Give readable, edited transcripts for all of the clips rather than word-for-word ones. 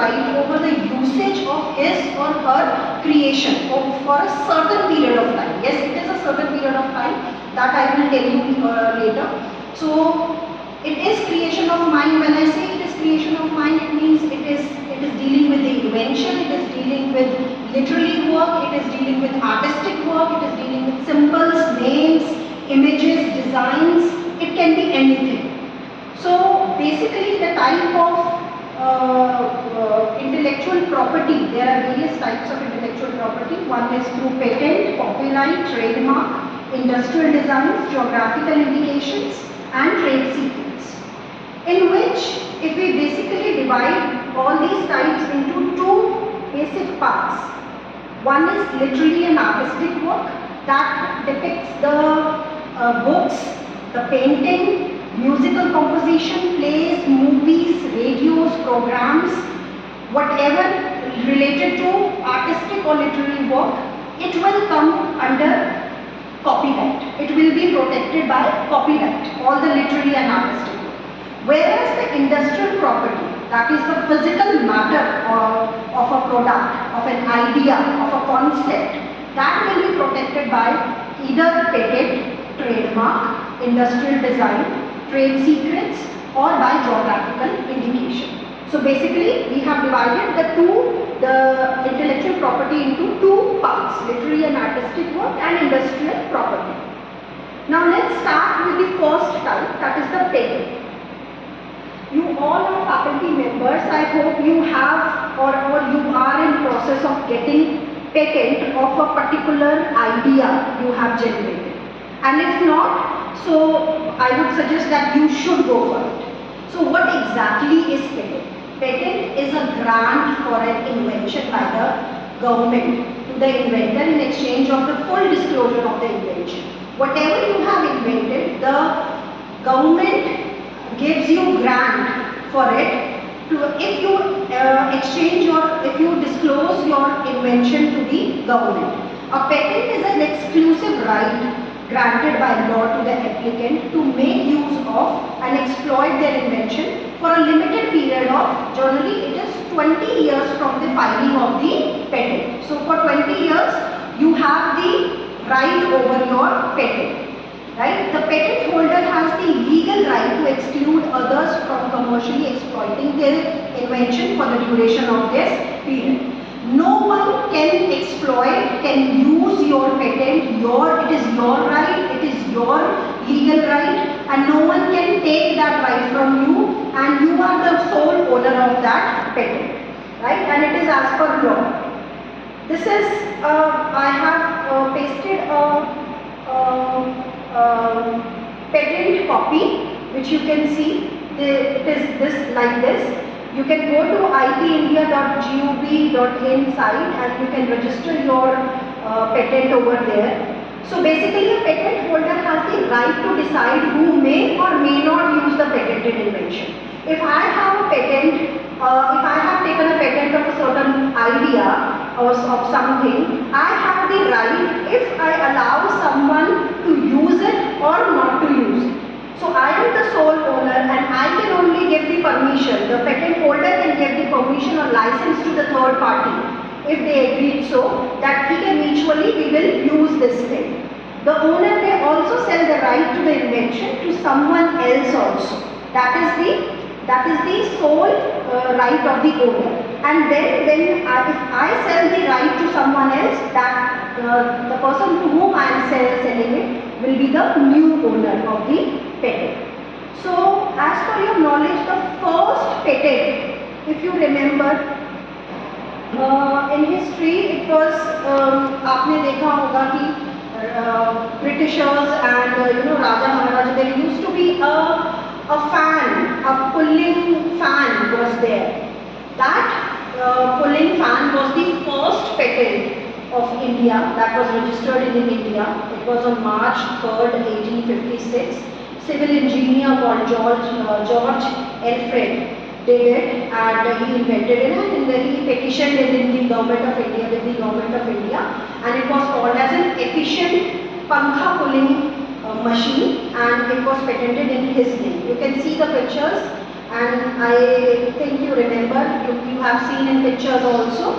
right over the usage of his or her creation for a certain period of time. Yes, it is a certain period of time that I will tell you later. So it is creation of mind. When I say it is creation of mind, it means it is dealing with the invention, it is dealing with literary work, it is dealing with artistic work, it is dealing with symbols, names, images, designs. It can be anything. So basically the type of intellectual property, there are various types of intellectual property. One is through patent, copyright, trademark, industrial designs, geographical indications and trade secrets. In which, if we basically divide all these types into two basic parts. One is literary and artistic work that depicts the books, the painting, musical composition, plays, movies, radios, programs, whatever related to artistic or literary work, it will come under copyright. It will be protected by copyright, all the literary and artistic work. Whereas the industrial property, that is the physical matter of a product, of an idea, of a concept, that will be protected by either patent, trademark, industrial design, trade secrets or by geographical indication. So basically we have divided the intellectual property into two parts, literary and artistic work and industrial property. Now let's start with the first type, that is the patent. You all are faculty members, I hope you have or you are in process of getting patent of a particular idea you have generated. And if not, so I would suggest that you should go for it. So what exactly is patent? Patent is a grant for an invention by the government to the inventor in exchange of the full disclosure of the invention. Whatever you have invented, the government gives you grant for it if you exchange if you disclose your invention to the government. A patent is an exclusive right granted by law to the applicant to make use of and exploit their invention for a limited period of, generally it is 20 years from the filing of the patent. So for 20 years you have the right over your patent. Right? The patent holder has the legal right to exclude others from commercially exploiting their invention for the duration of this period. No one can exploit, can use your patent, it is your right, it is your legal right, and no one can take that right from you, and you are the sole owner of that patent. Right? And it is as per law. This is, I have pasted a patent copy which you can see. It is this like this. You can go to ipindia.gov.in site and you can register your patent over there. So basically a patent holder has the right to decide who may or may not use the patented invention. If I have a patent, if I have taken a patent of a certain idea or of something, I have the right if I allow someone to use it or not to use it. So I am the sole owner and I can only give the permission. The patent holder can give the permission or license to the third party if they agreed so that we can mutually we will use this thing. The owner may also sell the right to the invention to someone else also. That is the sole right of the owner. And then if I sell the right to someone else, that the person to whom I am selling it will be the new owner of the patent. So as per your knowledge, the first patent, if you remember, in history it was, आपने देखा होगा कि Britishers and Raja Maharaja, there used to be a fan, a pulling fan was there. That pulling fan was the first patent of India that was registered in India. It was on March 3rd, 1856. Civil engineer called George Alfred did it, and he invented it, and then he petitioned it in the government of India, and it was called as an efficient pankha pulling machine, and it was patented in his name. You can see the pictures, and I think you remember, you have seen in pictures also,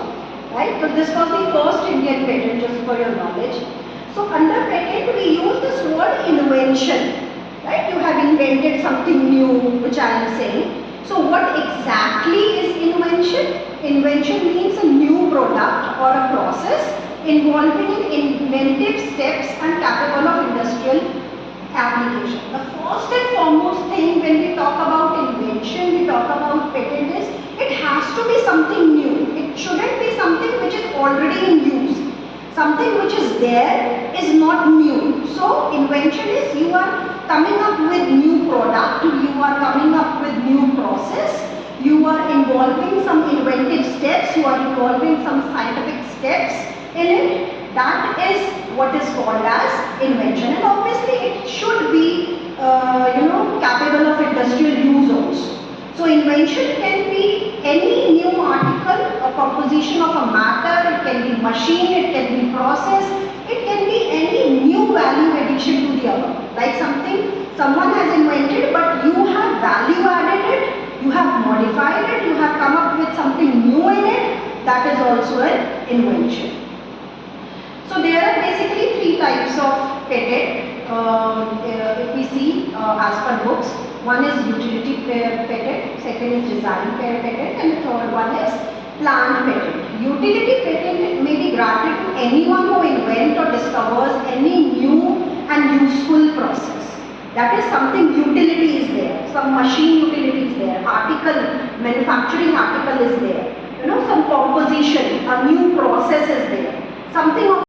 right? So this was the first Indian patent, just for your knowledge. So under patent we use this word invention, right? You have invented something new, which I am saying. So what exactly is invention? Invention means a new product or a process involving inventive steps and capable of industrial application. The first and foremost thing when we talk about invention, we talk about patent is it has to be something new. It shouldn't be something which is already in use. Something which is there is not new. So invention is you are coming up with new product, you are coming up with new process, you are involving some inventive steps, you are involving some scientific steps in it. That is what is called as invention, and obviously it should be capable of industrial use also. So invention can be any new article, a composition of a matter, it can be machine, it can be process, it can be any new value addition to the other. Like something someone has invented but you have value added it, you have modified it, you have come up with something new in it, that is also an invention. So there are basically three types of patent if we see as per books. One is utility patent, second is design patent, and the third one is plant patent. Utility patent may be granted to anyone who invents or discovers any new and useful process. That is something utility is there, some machine utility is there, article, manufacturing article is there, some composition, a new process is there. Something of